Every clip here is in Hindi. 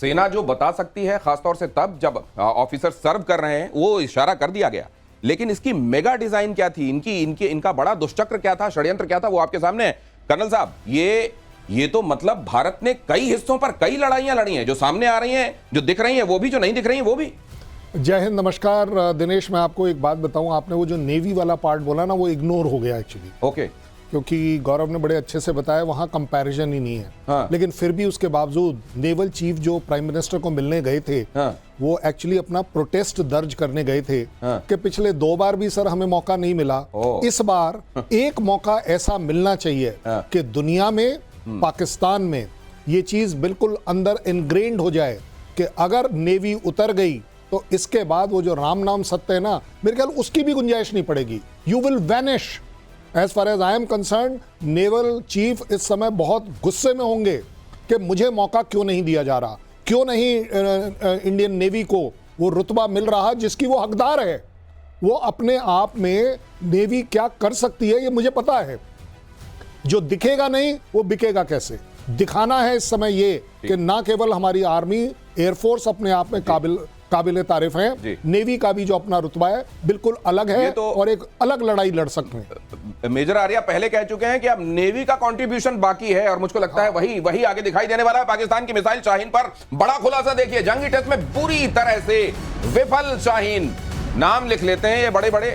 सेना जो बता सकती है, खासतौर से तब जब ऑफिसर सर्व कर रहे हैं, वो इशारा कर दिया गया। लेकिन इसकी मेगा डिजाइन क्या थी, इनका बड़ा दुष्चक्र क्या था, षड्यंत्र क्या था, वो आपके सामने है। कर्नल साहब, ये तो मतलब भारत ने कई हिस्सों पर कई लड़ाइयां लड़ी हैं, जो सामने आ रही हैं, जो दिख रही हैं वो भी, जो नहीं दिख रही हैं वो भी। जय हिंद, नमस्कार दिनेश। मैं आपको एक बात बताऊं, आपने वो जो नेवी वाला पार्ट बोला ना, वो इग्नोर हो गया एक्चुअली। ओके। क्योंकि गौरव ने बड़े अच्छे से बताया, वहां कंपैरिजन ही नहीं है। हाँ। लेकिन फिर भी उसके बावजूद नेवल चीफ जो प्राइम मिनिस्टर को मिलने गए थे, हाँ। वो एक्चुअली अपना प्रोटेस्ट दर्ज करने गए थे। हाँ। कि पिछले 2 बार भी सर हमें मौका नहीं मिला, इस बार एक मौका ऐसा मिलना चाहिए कि दुनिया में, पाकिस्तान में ये चीज बिल्कुल अंदर इनग्रेन्ड हो जाए कि अगर नेवी उतर गई तो इसके बाद वो जो राम नाम सत्य है ना, मेरे ख्याल उसकी भी गुंजाइश नहीं पड़ेगी। You will vanish. As far as I am concerned, naval chief इस समय बहुत गुस्से में होंगे कि मुझे मौका क्यों नहीं दिया जा रहा, क्यों नहीं इंडियन नेवी को वो रुतबा मिल रहा जिसकी वो हकदार है। वो अपने आप में नेवी क्या कर सकती है ये मुझे पता है। जो दिखेगा नहीं वो बिकेगा कैसे, दिखाना है इस समय ये कि ना केवल हमारी आर्मी, एयरफोर्स अपने आप में काबिल तारीफ है, नेवी का भी जो अपना रुतबा है बिल्कुल अलग है तो, और एक अलग लड़ाई लड़ सकते हैं। मेजर आर्या पहले कह चुके हैं कि अब नेवी का कंट्रीब्यूशन बाकी है, और मुझको लगता है वही आगे दिखाई देने वाला है। पाकिस्तान की मिसाइल शाहीन पर बड़ा खुलासा देखिए, जंगी टेस्ट में बुरी तरह से विफल शाहीन। नाम लिख लेते हैं ये बड़े बड़े,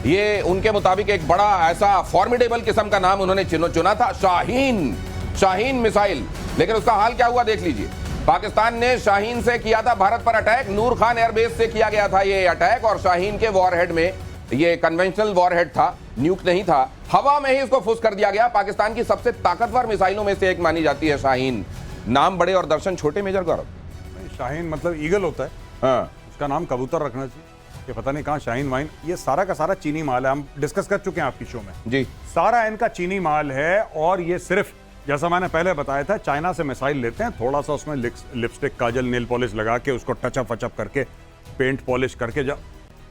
ये उनके मुताबिक एक बड़ा ऐसा फॉर्मिडेबल किस्म का नाम उन्होंने चुना था, शाहीन मिसाइल। लेकिन उसका हाल क्या हुआ देख लीजिए। पाकिस्तान ने शाहीन से किया था भारत पर अटैक, नूर खान एयरबेस से किया गया था ये अटैक, और शाहीन के वॉरहेड में, ये कन्वेंशनल वॉरहेड था, न्यूक नहीं था, हवा में ही इसको फुस कर दिया गया। पाकिस्तान की सबसे ताकतवर मिसाइलों में से एक मानी जाती है शाहीन। नाम बड़े और दर्शन छोटे, मेजर गौरव। शाहीन मतलब ईगल होता है। हाँ। उसका नाम कबूतर रखना चाहिए, कि पता नहीं कहाँ शाहीन वाइन। ये सारा का सारा चीनी माल है, हम डिस्कस कर चुके हैं आपकी शो में जी। सारा इनका चीनी माल है, और ये सिर्फ जैसा मैंने पहले बताया था, चाइना से मिसाइल लेते हैं, थोड़ा सा उसमें लिपस्टिक, काजल, नेल पॉलिश लगा के उसको टचअप वचअप करके, पेंट पॉलिश करके, जब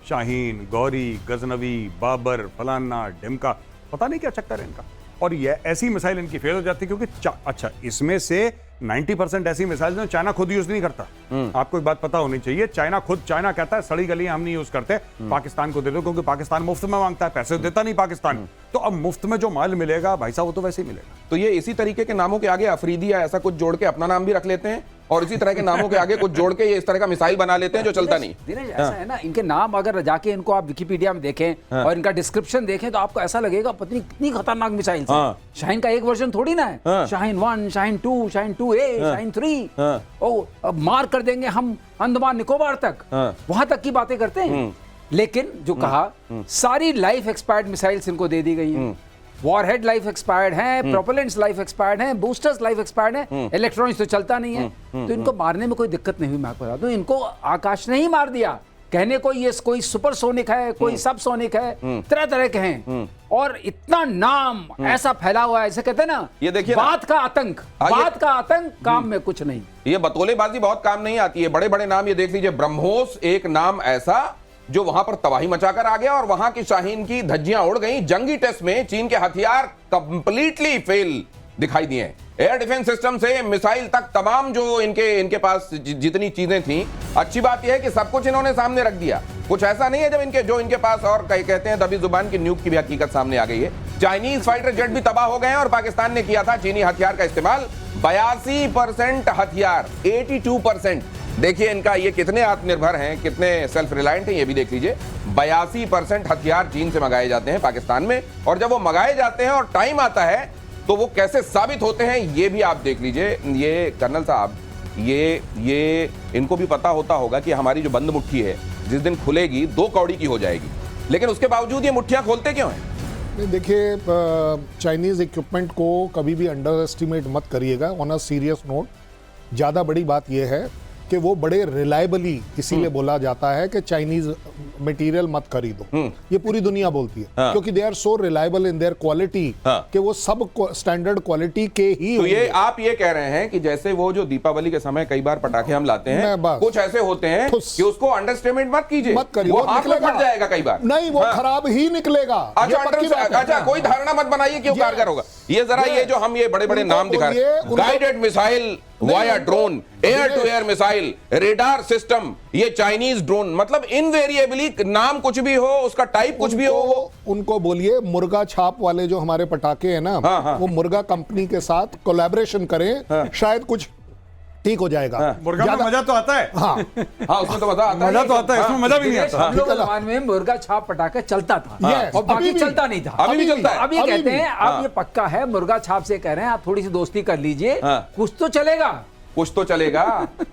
शाहीन, गौरी, गजनवी, बाबर, फलाना, ढिमका, पता नहीं क्या चक्कर है इनका। और ये ऐसी मिसाइल इनकी फेल हो जाती है क्योंकि अच्छा, इसमें से 90% ऐसी मिसाइल जो चाइना खुद यूज नहीं करता। आपको एक बात पता होनी चाहिए, चाइना कहता है सड़ी गलियां हम नहीं यूज करते, पाकिस्तान को दे दो, क्योंकि पाकिस्तान मुफ्त में मांगता है, पैसे देता नहीं पाकिस्तान। तो अब मुफ्त में जो माल मिलेगा भाई साहब, वो तो वैसे ही मिलेगा। तो ये इसी तरीके के नामों के आगे अफरीदी या ऐसा कुछ जोड़ के अपना नाम भी रख लेते हैं, और इसी तरह के नामों के आगे कुछ जोड़ के ये इस तरह का मिसाइल बना लेते हैं जो चलता नहीं। दिनेश, ऐसा है ना, इनके नाम अगर जाके इनको आप विकिपीडिया में देखें और इनका डिस्क्रिप्शन देखें तो आपको ऐसा लगेगा पत्नी कितनी खतरनाक मिसाइल है। शाहीन का एक वर्जन थोड़ी ना है, शाहीन 1, शाहीन 2, शाहीन 2A, शाहीन 3। ओ, अब मार कर देंगे हम अंडमान निकोबार तक, वहां तक की बातें करते हैं। लेकिन जो कहा, सारी लाइफ एक्सपायर्ड मिसाइल्स इनको दे दी गई हैं। वॉरहेड लाइफ एक्सपायर्ड है, प्रोपेलेंट्स लाइफ एक्सपायर्ड है, बूस्टर्स लाइफ एक्सपायर्ड है, इलेक्ट्रॉनिक्स तो चलता नहीं है। तो इनको मारने में कोई दिक्कत नहीं हुई। मैं आपको बता दूं, इनको आकाश ने ही मार दिया। कहने को ये कोई सुपरसोनिक है, कोई सबसोनिक है, तरह तरह के हैं, और इतना नाम ऐसा फैला हुआ है, ऐसे कहते हैं ना, ये देखिए बात का आतंक, बात का आतंक, काम में कुछ नहीं। ये बतौलेबाजी बहुत काम नहीं आती है। बड़े बड़े नाम ये देख लीजिए, ब्रह्मोस एक नाम ऐसा जो वहां पर तबाही मचाकर आ गया, और वहां की शाहीन की धज्जियां उड़ गई। जंगी टेस्ट में चीन के हथियार कंप्लीटली फेल दिखाई दिए। एयर डिफेंस सिस्टम से मिसाइल तक तमाम जो इनके पास जितनी चीजें थी, अच्छी बात यह है कि सब कुछ इन्होंने सामने रख दिया। कुछ ऐसा नहीं है जब इनके पास, और कहते हैं दबी जुबान की न्यूक की भी हकीकत सामने आ गई है। चाइनीज फाइटर जेट भी तबाह हो गए हैं, और पाकिस्तान ने किया था चीनी हथियार का इस्तेमाल। 82% हथियार, 82%। देखिए इनका ये कितने आत्मनिर्भर हैं, कितने सेल्फ रिलायंट हैं, ये भी देख लीजिए। 82% हथियार चीन से मंगाए जाते हैं पाकिस्तान में, और जब वो मंगाए जाते हैं और टाइम आता है तो वो कैसे साबित होते हैं ये भी आप देख लीजिए। ये कर्नल साहब, ये इनको भी पता होगा कि हमारी जो बंद मुट्ठी है जिस दिन खुलेगी 2 कौड़ी की हो जाएगी, लेकिन उसके बावजूद ये मुट्ठियां खोलते क्यों हैं? देखिए, चाइनीज इक्विपमेंट को कभी भी अंडर एस्टिमेट मत करिएगा। ऑन अ सीरियस नोट, ज़्यादा बड़ी बात यह है कि वो बड़े रिलायबली, इसीलिए बोला जाता है कि चाइनीज मटेरियल मत खरीदो। ये पूरी दुनिया बोलती है, क्योंकि they are so reliable in their quality कि वो सब स्टैंडर्ड क्वालिटी के ही। तो ये आप ये कह रहे हैं कि जैसे वो जो दीपावली के समय कई बार पटाखे हम लाते हैं, कुछ ऐसे होते हैं कि उसको अंडरस्टेटमेंट मत कीजिए, मत करिए, वो हाथ में फट जाएगा कई बार। नहीं, वो खराब ही निकलेगा। अच्छा, कोई धारणा मत बनाइए कि वो कारगर होगा। ये जरा ये जो हम ये बड़े बड़े नाम दिखा रहे हैं, guided missile via drone, air to air missile, radar system, ये चाइनीज ड्रोन, मतलब इनवेरिएबली नाम कुछ भी हो, उसका टाइप कुछ भी हो, वो उनको बोलिए मुर्गा छाप वाले जो हमारे पटाखे हैं ना, वो मुर्गा कंपनी के साथ कोलैबोरेशन करें, शायद कुछ ठीक हो जाएगा। मुर्गा में मजा तो आता है। हाँ हाँ, उसमें तो मजा आता है, मजा तो आता है, इसमें मजा भी नहीं आता। हम लोग जमाने में मुर्गा छाप पटाखा चलता था Yes, और बाकी अभी भी। चलता नहीं था। अभी भी चलता है। अब ये अभी कहते भी। हैं अब ये पक्का है, मुर्गा छाप से कह रहे हैं आप थोड़ी सी दोस्ती कर लीजिए, कुछ तो चलेगा। कुछ तो चलेगा।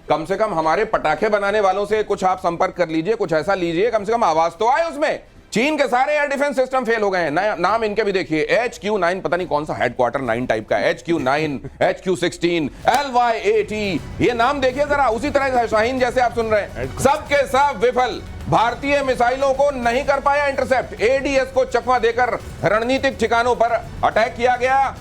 कम से कम हमारे पटाखे बनाने वालों से कुछ आप संपर्क कर लीजिए, कुछ ऐसा लीजिए, कम से कम आवाज तो आए उसमें। चीन के सारे एयर डिफेंस सिस्टम फेल हो गए हैं। नाम इनके भी देखिए, HQ9, पता नहीं कौन सा हेडक्वार्टर 9 टाइप का, HQ9, HQ16, LY-80, ये नाम देखिए जरा। उसी तरह से शाहीन जैसे आप सुन रहे हैं, सबके सब विफल। भारतीय मिसाइलों को नहीं कर पाया इंटरसेप्ट। ADS को चकमा देकर रणनीतिक ठिकानों पर अटैक किया गया।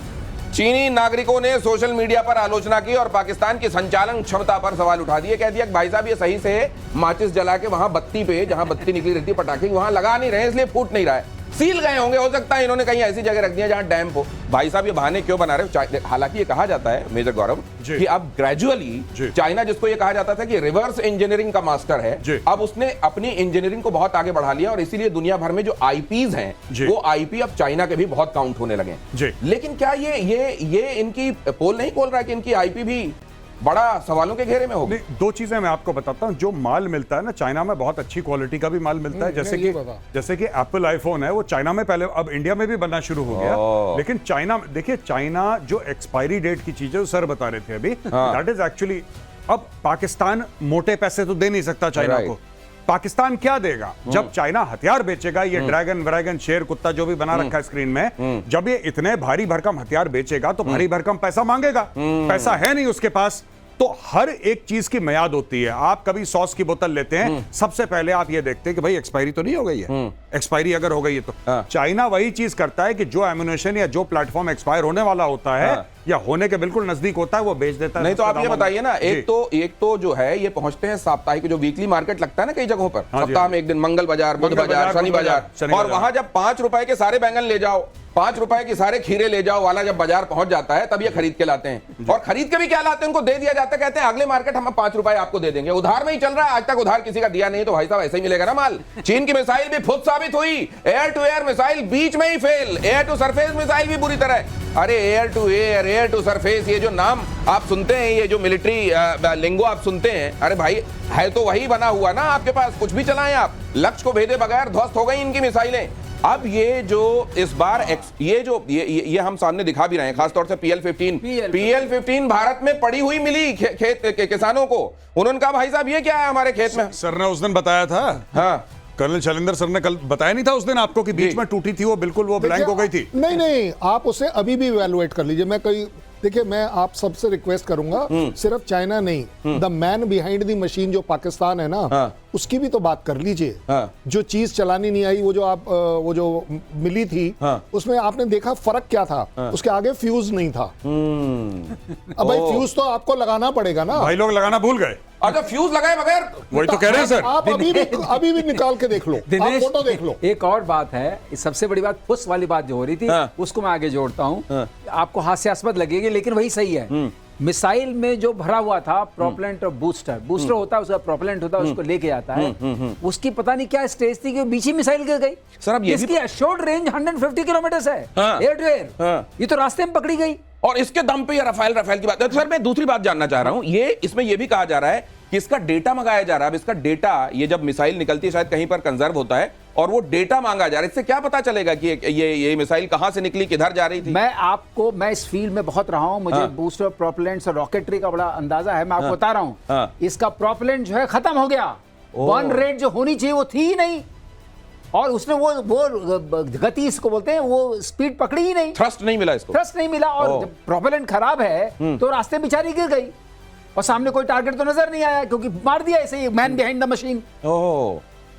चीनी नागरिकों ने सोशल मीडिया पर आलोचना की और पाकिस्तान की संचालन क्षमता पर सवाल उठा दिए। कह दिया कि भाई साहब ये सही से माचिस जला के वहां बत्ती पे, जहां बत्ती निकली रहती है पटाखे, वहां लगा नहीं रहे, इसलिए फूट नहीं रहा है। सील गए होंगे, हो सकता है इन्होंने कहीं ऐसी जगह रख दिया जहां डैम्प हो। भाई साहब ये बहाने क्यों बना रहे हो? हालांकि ये कहा जाता है मेजर गौरव कि अब ग्रेजुअली चाइना, जिसको ये कहा जाता था कि रिवर्स इंजीनियरिंग का मास्टर है, अब उसने अपनी इंजीनियरिंग को बहुत आगे बढ़ा लिया और इसीलिए दुनिया भर में जो आईपीज हैं वो आईपी अब चाइना के भी बहुत काउंट होने लगे। लेकिन क्या ये इनकी पोल नहीं खोल रहा है कि इनकी आईपी भी बड़ा सवालों के घेरे में होगी? दो चीजें मैं आपको बताता हूं। जो माल मिलता है ना चाइना में, बहुत अच्छी क्वालिटी का भी माल मिलता है। जैसे कि एप्पल आईफोन है, वो चाइना में पहले, अब इंडिया में भी बनना शुरू हो गया। लेकिन चाइना, देखिए चाइना जो एक्सपायरी डेट की चीजें, वो सर बता रहे थे अभी, दैट इज एक्चुअली, अब पाकिस्तान मोटे पैसे तो दे नहीं सकता चाइना को। पाकिस्तान क्या देगा? जब चाइना हथियार बेचेगा, ये ड्रैगन शेर कुत्ता जो भी बना रखा है स्क्रीन में, जब ये इतने भारी भरकम हथियार बेचेगा तो भारी भरकम पैसा मांगेगा। पैसा है नहीं उसके पास, तो हर एक चीज की मियाद होती है। आप कभी सॉस की बोतल लेते हैं, सबसे पहले आप ये देखते हैं कि भाई एक्सपायरी तो नहीं हो गई है। एक्सपायरी अगर हो गई है तो चाइना वही चीज करता है कि जो एम्यूनेशन या जो प्लेटफॉर्म एक्सपायर होने वाला होता है या होने के बिल्कुल नजदीक होता है, वो बेच देता है। नहीं तो आप ये बताइए ना, एक तो जो है ये पहुंचते हैं साप्ताहिक, जो वीकली मार्केट लगता है ना कई जगहों पर, सप्ताह में एक दिन, मंगल बाजार, बुध बाजार, शनि बाजार, और वहां जब 5 रुपए के सारे बैंगन ले जाओ, 5 रुपए की सारे खीरे ले जाओ वाला जब बाजार पहुंच जाता है, तब ये खरीद के लाते हैं। और खरीद के भी क्या लाते हैं, उनको दे दिया जाता है, कहते हैं अगले मार्केट हम 5 रुपए आपको दे देंगे। उधार में ही चल रहा है, आज तक उधार किसी का दिया नहीं, तो भाई साहब ऐसे ही मिलेगा ना माल। चीन की मिसाइल भी खुद साबित हुई, एयर टू एयर मिसाइल बीच में ही fail, air to surface missile भी बुरी तरह। अरे air to air, air to surface, ये जो नाम आप सुनते हैं, ये जो मिलिट्री लिंगो आप सुनते हैं, अरे भाई है तो वही बना हुआ ना आपके पास, कुछ भी चलाएं आप, लक्ष्य को भेदे बगैर ध्वस्त हो गई इनकी मिसाइलें। अब ये जो इस बार ये हम सामने दिखा भी रहे हैं, खासतौर से PL-15 भारत में पड़ी हुई मिली खेत के किसानों को। उन्होंने कहा भाई साहब ये क्या है हमारे खेत में? सर ने उस दिन बताया था, हाँ, कर्नल शैलेंद्र सर ने कल बताया नहीं था उस दिन आपको कि बीच में टूटी थी वो, बिल्कुल वो ब्लैंक हो गई थी। नहीं, आप उसे अभी भी इवैल्यूएट कर लीजिए। देखिए मैं आप सबसे रिक्वेस्ट करूंगा, सिर्फ चाइना नहीं, the man behind the machine जो पाकिस्तान है ना, उसकी भी तो बात कर लीजिए। जो चीज चलानी नहीं आई, वो जो मिली थी, उसमें आपने देखा फर्क क्या था? उसके आगे फ्यूज नहीं था। अब भाई फ्यूज तो आपको लगाना पड़ेगा ना। भाई लोग लगाना भूल गए। अच्छा, फ्यूज लगाए बगैर? वही तो कह रहे हैं सर। आप अभी भी निकाल के देख लो, आप फोटो देख लो। एक और बात है, सबसे बड़ी बात फुस वाली बात जो हो रही थी, उसको मैं आगे जोड़ता हूं। आपको हास्यास्पद लगेगी लेकिन वही सही है। मिसाइल में जो भरा हुआ था प्रोपेलेंट और बूस्टर होता है, उसका प्रोपेलेंट होता है, उसको लेके जाता है। उसकी पता नहीं क्या स्टेज थी कि बीच ही मिसाइल गिर गई। सर अब ये इसकी एश्योर्ड रेंज 150 किलोमीटर है, एयर टू एयर। ये तो रास्ते में पकड़ी गई और इसके दम पे ये रफाल की बात है। तो सर मैं दूसरी बात जानना चाह रहा हूं, इसमें ये भी कहा जा रहा है कि इसका डेटा मंगाया जा रहा है। अब इसका डेटा, ये जब मिसाइल निकलती है शायद कहीं पर कंजर्व होता है और वो डेटा मांगा जा रहा है। इससे क्या पता चलेगा कि ये मिसाइल कहां से निकली, किधर जा रही थी? मैं इस फील्ड में बहुत रहा हूं, मुझे बूस्टर, प्रोपेलेंट्स और रॉकेटरी का बड़ा अंदाजा है। मैं आपको बता रहा हूं, इसका प्रोपेलेंट जो है खत्म हो गया। बर्न रेट जो होनी चाहिए वो थी ही नहीं, और उसने वो गति इसको बोलते हैं, वो स्पीड पकड़ी ही नहीं, थ्रस्ट नहीं मिला इसको, थ्रस्ट नहीं मिला। और जब प्रोपेलेंट खराब है तो रास्ते बेचारी गिर गई और सामने कोई टारगेट तो नजर नहीं आया, क्योंकि मार दिया ऐसे ही, मैन बिहाइंड द मशीन।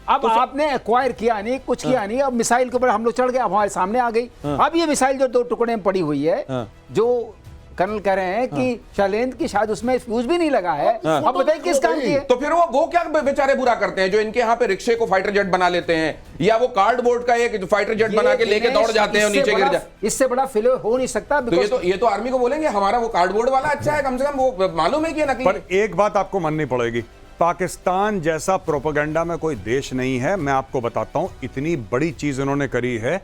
अब तो आपने एक्वायर किया नहीं, कुछ किया नहीं, अब मिसाइल के ऊपर हम लोग चढ़ गए, अब हमारे सामने आ गई। अब ये मिसाइल जो 2 टुकड़े में पड़ी हुई है, जो कर्नल कह रहे हैं कि शैलेंद्र की शायद उसमें फ्यूज भी नहीं लगा है। अब बताइए किस काम की है? तो फिर वो क्या बेचारे बुरा करते हैं जो इनके यहाँ पे रिक्शे को फाइटर जेट बना लेते हैं, या वो कार्डबोर्ड का एक फाइटर जेट बना के लेके दौड़ जाते हैं और नीचे गिर जाते। इससे बड़ा फेलियर हो नहीं सकता। तो ये तो आर्मी को बोलेंगे हमारा वो कार्डबोर्ड वाला अच्छा है, कम से कम वो मालूम है कि नकली। पर एक बात आपको माननी पड़ेगी, पाकिस्तान जैसा प्रोपेगेंडा में कोई देश नहीं है। मैं आपको बताता हूं, इतनी बड़ी चीज इन्होंने करी है,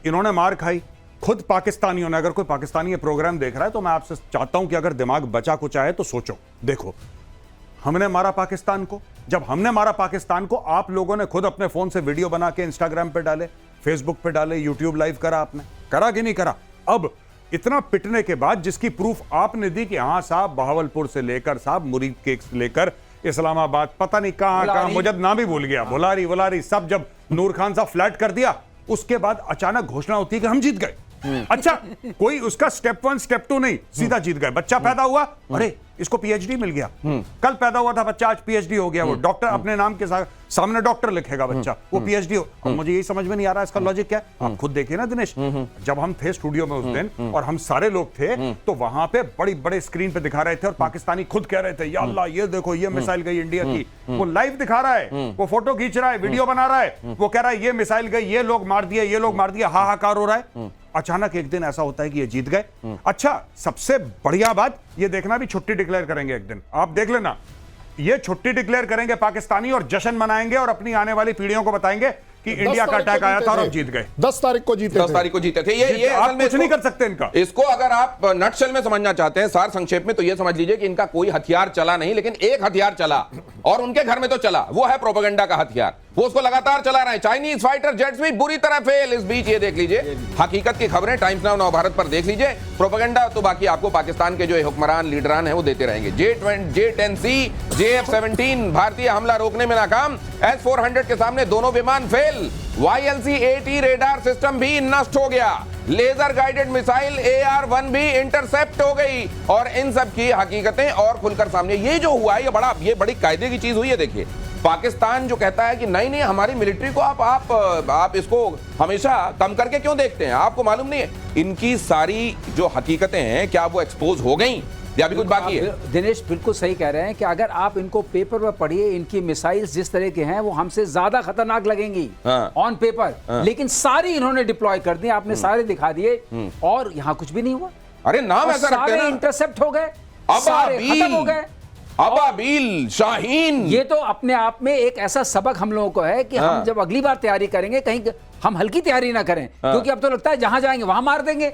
इन्होंने मार खाई खुद पाकिस्तानियों ने। अगर कोई पाकिस्तानी ये प्रोग्राम देख रहा है तो मैं आपसे चाहता हूं कि अगर दिमाग बचा कुछ आए तो सोचो। देखो, हमने मारा पाकिस्तान को, जब हमने मारा पाकिस्तान को, आप लोगों ने खुद अपने फोन से वीडियो बना के इंस्टाग्राम पे डाले, फेसबुक पे डाले, यूट्यूब लाइव करा, आपने करा कि नहीं करा? अब इतना पिटने के बाद जिसकी प्रूफ आपने दी कि हाँ साहब, बहावलपुर से लेकर साहब मुरीद केक से लेकर इस्लामाबाद, पता नहीं कहां, मुझे नाम भी भूल गया, बुलारी सब, जब नूर खान साहब फ्लैट कर दिया, उसके बाद अचानक घोषणा होती है कि हम जीत गए। अच्छा, कोई उसका स्टेप 1 स्टेप 2 नहीं, सीधा जीत गए। बच्चा पैदा हुआ, अरे इसको पीएचडी मिल गया। कल पैदा हुआ था बच्चा, आज पीएचडी हो गया। वो डॉक्टर अपने नाम के सामने डॉक्टर लिखेगा बच्चा, वो पीएचडी हो। अब मुझे यही समझ में नहीं आ रहा इसका लॉजिक क्या है। आप खुद देखिए ना दिनेश, जब हम थे स्टूडियो में उस दिन और हम सारे लोग थे, तो वहां पे बड़ी बड़े स्क्रीन पे दिखा रहे थे और पाकिस्तानी खुद कह रहे थे, या अल्लाह ये देखो ये मिसाइल गई इंडिया की। वो लाइव दिखा रहा है, वो फोटो खींच रहा है, वीडियो बना रहा है, वो कह रहा है ये मिसाइल गई, ये लोग मार दिए, ये लोग मार दिया, हाहाकार हो रहा है। अचानक एक दिन ऐसा होता है कि ये जीत गए। अच्छा, सबसे बढ़िया बात ये देखना, भी छुट्टी डिक्लेयर करेंगे एक दिन, आप देख लेना, ये छुट्टी डिक्लेयर करेंगे पाकिस्तानी और जश्न मनाएंगे और अपनी आने वाली पीढ़ियों को बताएंगे कि इंडिया का अटैक आया था और हम जीत गए। 10 तारीख को जीते 10 तारीख को जीते थे। ये आप असल में कुछ नहीं कर सकते इनका। इसको अगर आप नटशेल में समझना चाहते हैं, सार संक्षेप में, तो ये समझ लीजिए कि इनका कोई हथियार चला नहीं, लेकिन एक हथियार चला और उनके घर में तो चला, वो है प्रोपेगेंडा का हथियार। वो उसको लगातार चला रहे हैं। चाइनीज फाइटर जेट्स भी बुरी तरह फेल। इस बीच ये देख लीजिए हकीकत की खबरें टाइम्स नाउ नव भारत पर देख लीजिए। प्रोपेगेंडा तो बाकी आपको पाकिस्तान के जो हुक्मरान लीडरान हैं वो देते रहेंगे। J-10C, JF-17 भारतीय हमला रोकने में नाकाम। S-400 के सामने दोनों विमान फेल। YLC-80 रेडार सिस्टम भी नष्ट हो गया। लेजर गाइडेड मिसाइल AR-1 भी इंटरसेप्ट हो गई। और इन सब की हकीकतें और खुलकर सामने। ये जो हुआ है ये बड़ी कायदे की चीज हुई है। देखिए, पाकिस्तान जो कहता है कि नहीं हमारी मिलिट्री को आप इसको हमेशा कम करके क्यों देखते हैं, आपको मालूम नहीं है इनकी सारी जो हकीकतें हैं क्या वो एक्सपोज हो गई या अभी कुछ बाकी है? दिनेश बिल्कुल सही कह रहे हैं कि अगर आप इनको पेपर पर पढ़िए, इनकी मिसाइल्स जिस तरह के हैं वो हमसे ज्यादा खतरनाक लगेंगी ऑन पेपर, लेकिन सारी इन्होंने डिप्लॉय कर दी, आपने सारे दिखा दिए और यहाँ कुछ भी नहीं हुआ। अरे नाम ऐसा रखते हैं ना, इंटरसेप्ट हो गए, सारे खत्म हो गए। अबाबील, शाहीन। ये तो अपने आप में एक ऐसा सबक हम लोगों को है कि हम जब अगली बार तैयारी करेंगे कहीं हम हल्की तैयारी ना करें, क्योंकि अब तो लगता है जहां जाएंगे वहां मार देंगे।